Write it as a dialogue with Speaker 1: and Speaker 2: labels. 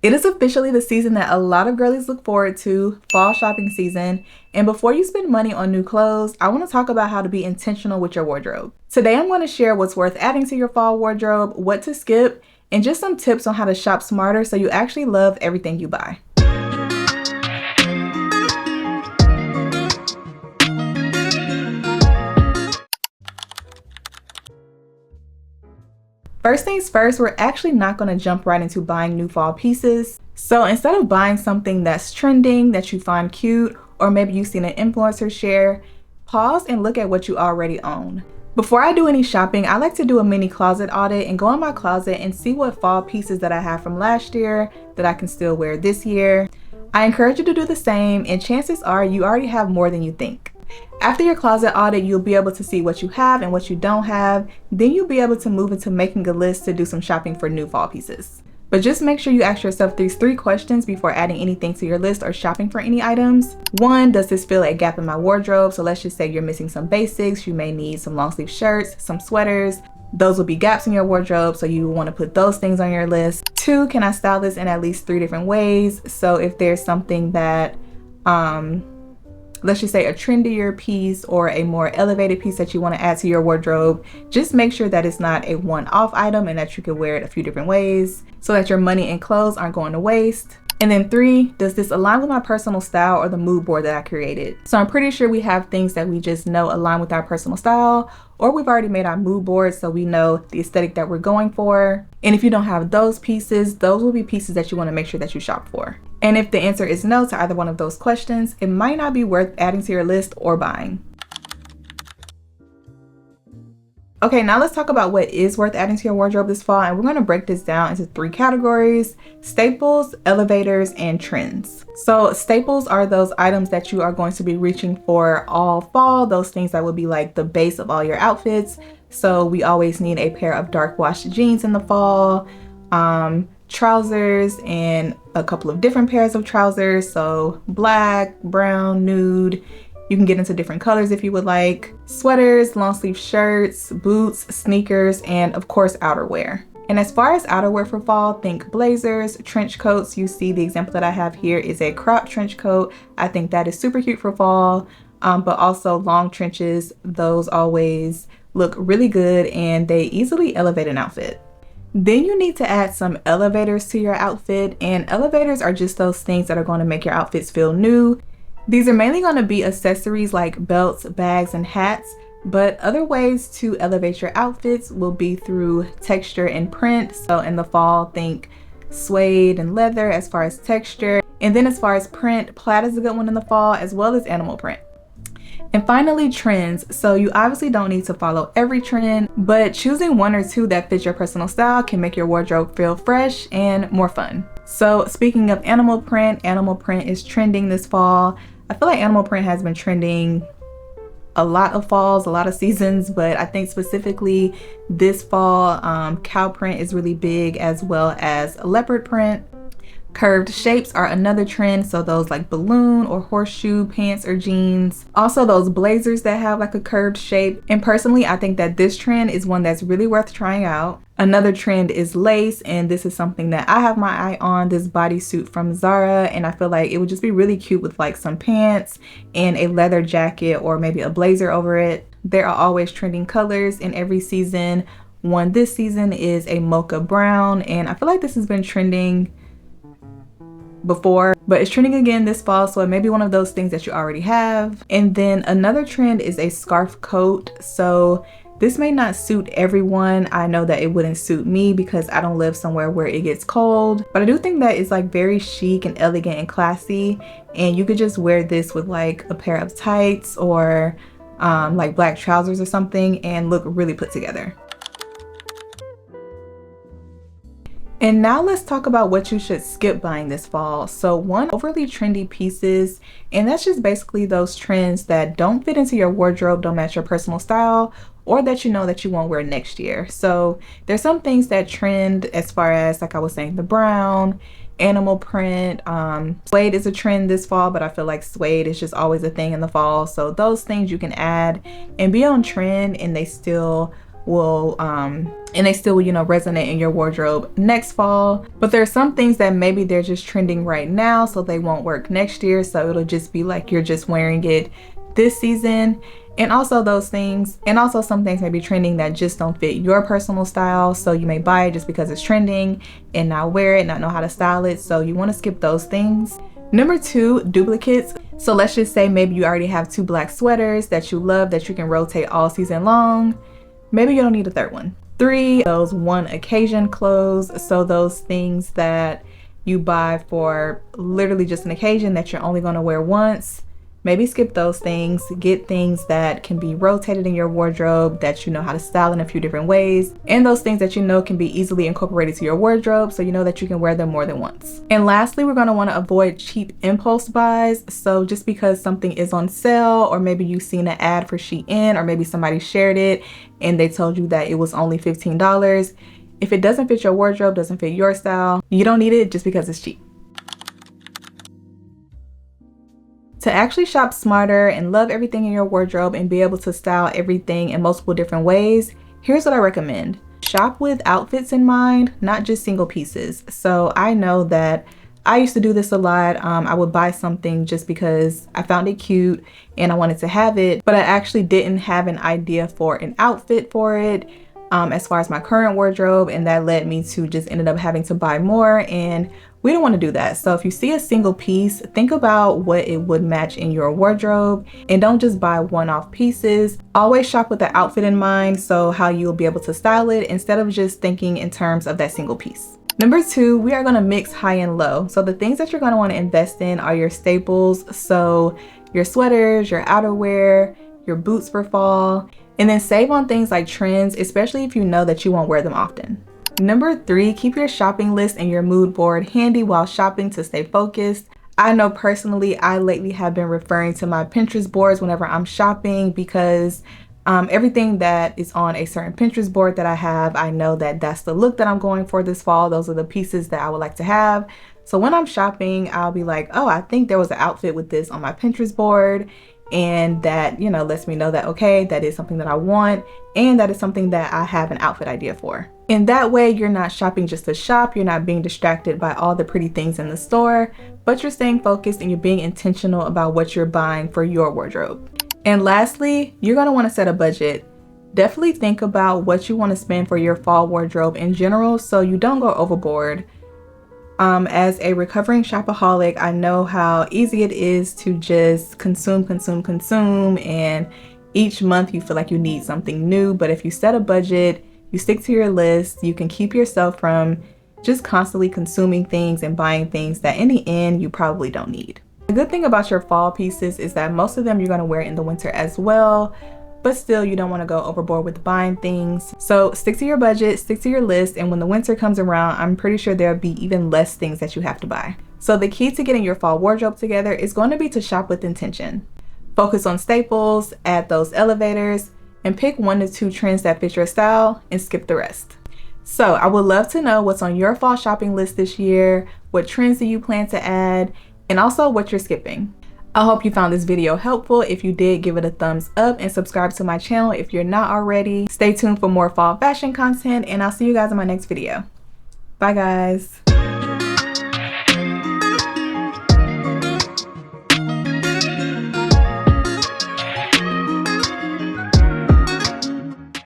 Speaker 1: It is officially the season that a lot of girlies look forward to, fall shopping season. And before you spend money on new clothes, I want to talk about how to be intentional with your wardrobe. Today, I'm going to share what's worth adding to your fall wardrobe, what to skip, and just some tips on how to shop smarter so you actually love everything you buy. First things first, we're actually not going to jump right into buying new fall pieces. So instead of buying something that's trending, that you find cute, or maybe you've seen an influencer share, pause and look at what you already own. Before I do any shopping, I like to do a mini closet audit and go in my closet and see what fall pieces that I have from last year that I can still wear this year. I encourage you to do the same, and chances are you already have more than you think. After your closet audit, you'll be able to see what you have and what you don't have. Then you'll be able to move into making a list to do some shopping for new fall pieces. But just make sure you ask yourself these 3 questions before adding anything to your list or shopping for any items. 1, does this fill a gap in my wardrobe? So let's just say you're missing some basics. You may need some long sleeve shirts, some sweaters. Those will be gaps in your wardrobe, so you want to put those things on your list. 2, can I style this in at least 3 different ways? So if there's something that, let's just say a trendier piece or a more elevated piece that you want to add to your wardrobe, just make sure that it's not a one-off item and that you can wear it a few different ways so that your money and clothes aren't going to waste. And then 3, does this align with my personal style or the mood board that I created? So I'm pretty sure we have things that we just know align with our personal style, or we've already made our mood board so we know the aesthetic that we're going for. And if you don't have those pieces, those will be pieces that you want to make sure that you shop for. And if the answer is no to either one of those questions, it might not be worth adding to your list or buying. Okay, now let's talk about what is worth adding to your wardrobe this fall, and we're going to break this down into 3 categories: staples, elevators, and trends. So staples are those items that you are going to be reaching for all fall, those things that will be like the base of all your outfits. So we always need a pair of dark washed jeans in the fall, trousers, and a couple of different pairs of trousers, so black, brown, nude. You can get into different colors if you would like. Sweaters, long sleeve shirts, boots, sneakers, and of course outerwear. And as far as outerwear for fall, think blazers, trench coats. You see the example that I have here is a cropped trench coat. I think that is super cute for fall, but also long trenches. Those always look really good and they easily elevate an outfit. Then you need to add some elevators to your outfit, and elevators are just those things that are going to make your outfits feel new. These are mainly going to be accessories like belts, bags, and hats, but other ways to elevate your outfits will be through texture and print. So in the fall, think suede and leather as far as texture. And then as far as print, plaid is a good one in the fall, as well as animal print. And finally, trends. So you obviously don't need to follow every trend, but choosing 1 or 2 that fit your personal style can make your wardrobe feel fresh and more fun. So speaking of animal print is trending this fall. I feel like animal print has been trending a lot of falls, a lot of seasons, but I think specifically this fall, cow print is really big, as well as leopard print. Curved shapes are another trend, so those like balloon or horseshoe pants or jeans. Also those blazers that have like a curved shape. And personally, I think that this trend is one that's really worth trying out. Another trend is lace, and this is something that I have my eye on, this bodysuit from Zara, and I feel like it would just be really cute with like some pants and a leather jacket or maybe a blazer over it. There are always trending colors in every season. One this season is a mocha brown, and I feel like this has been trending before, but it's trending again this fall, so it may be one of those things that you already have. And then another trend is a scarf coat. So this may not suit everyone. I know that it wouldn't suit me because I don't live somewhere where it gets cold, but I do think that it's like very chic and elegant and classy, and you could just wear this with like a pair of tights or like black trousers or something and look really put together. And now let's talk about what you should skip buying this fall. So 1, overly trendy pieces, and that's just basically those trends that don't fit into your wardrobe, don't match your personal style, or that you know that you won't wear next year. So there's some things that trend as far as, like I was saying, the brown, animal print, suede is a trend this fall, but I feel like suede is just always a thing in the fall. So those things you can add and be on trend, and they still will and they still will, you know, resonate in your wardrobe next fall. But there are some things that maybe they're just trending right now, so they won't work next year, so it'll just be like you're just wearing it this season. And also some things may be trending that just don't fit your personal style, so you may buy it just because it's trending and not wear it, not know how to style it, so you want to skip those things. Number 2, duplicates. So let's just say maybe you already have 2 black sweaters that you love that you can rotate all season long. Maybe you don't need a third one. 3, those one occasion clothes. So those things that you buy for literally just an occasion that you're only going to wear once. Maybe skip those things. Get things that can be rotated in your wardrobe, that you know how to style in a few different ways, and those things that you know can be easily incorporated to your wardrobe, so you know that you can wear them more than once. And lastly, we're going to want to avoid cheap impulse buys. So just because something is on sale, or maybe you've seen an ad for Shein, or maybe somebody shared it and they told you that it was only $15. If it doesn't fit your wardrobe, doesn't fit your style, you don't need it just because it's cheap. To actually shop smarter and love everything in your wardrobe and be able to style everything in multiple different ways, here's what I recommend. Shop with outfits in mind, not just single pieces. So I know that I used to do this a lot. I would buy something just because I found it cute and I wanted to have it, but I actually didn't have an idea for an outfit for it as far as my current wardrobe, and that led me to just ended up having to buy more, and we don't want to do that. So if you see a single piece, think about what it would match in your wardrobe, and don't just buy one-off pieces. Always shop with the outfit in mind, so how you'll be able to style it instead of just thinking in terms of that single piece. Number 2, we are going to mix high and low. So the things that you're going to want to invest in are your staples, so your sweaters, your outerwear, your boots for fall, and then save on things like trends, especially if you know that you won't wear them often. Number 3, keep your shopping list and your mood board handy while shopping to stay focused. I know personally, I lately have been referring to my Pinterest boards whenever I'm shopping, because everything that is on a certain Pinterest board that I have, I know that that's the look that I'm going for this fall. Those are the pieces that I would like to have. So when I'm shopping, I'll be like, oh, I think there was an outfit with this on my Pinterest board. And that, you know, lets me know that, okay, that is something that I want, and that is something that I have an outfit idea for. In that way, you're not shopping just to shop, you're not being distracted by all the pretty things in the store, but you're staying focused and you're being intentional about what you're buying for your wardrobe. And lastly, you're going to want to set a budget. Definitely think about what you want to spend for your fall wardrobe in general, so you don't go overboard. As a recovering shopaholic, I know how easy it is to just consume, and each month you feel like you need something new. But if you set a budget, you stick to your list, you can keep yourself from just constantly consuming things and buying things that in the end you probably don't need. The good thing about your fall pieces is that most of them you're going to wear in the winter as well, but still you don't want to go overboard with buying things. So stick to your budget, stick to your list, and when the winter comes around, I'm pretty sure there'll be even less things that you have to buy. So the key to getting your fall wardrobe together is going to be to shop with intention. Focus on staples, add those elevators, and pick 1 to 2 trends that fit your style and skip the rest. So I would love to know what's on your fall shopping list this year, what trends do you plan to add, and also what you're skipping. I hope you found this video helpful. If you did, give it a thumbs up and subscribe to my channel if you're not already. Stay tuned for more fall fashion content, and I'll see you guys in my next video. Bye guys.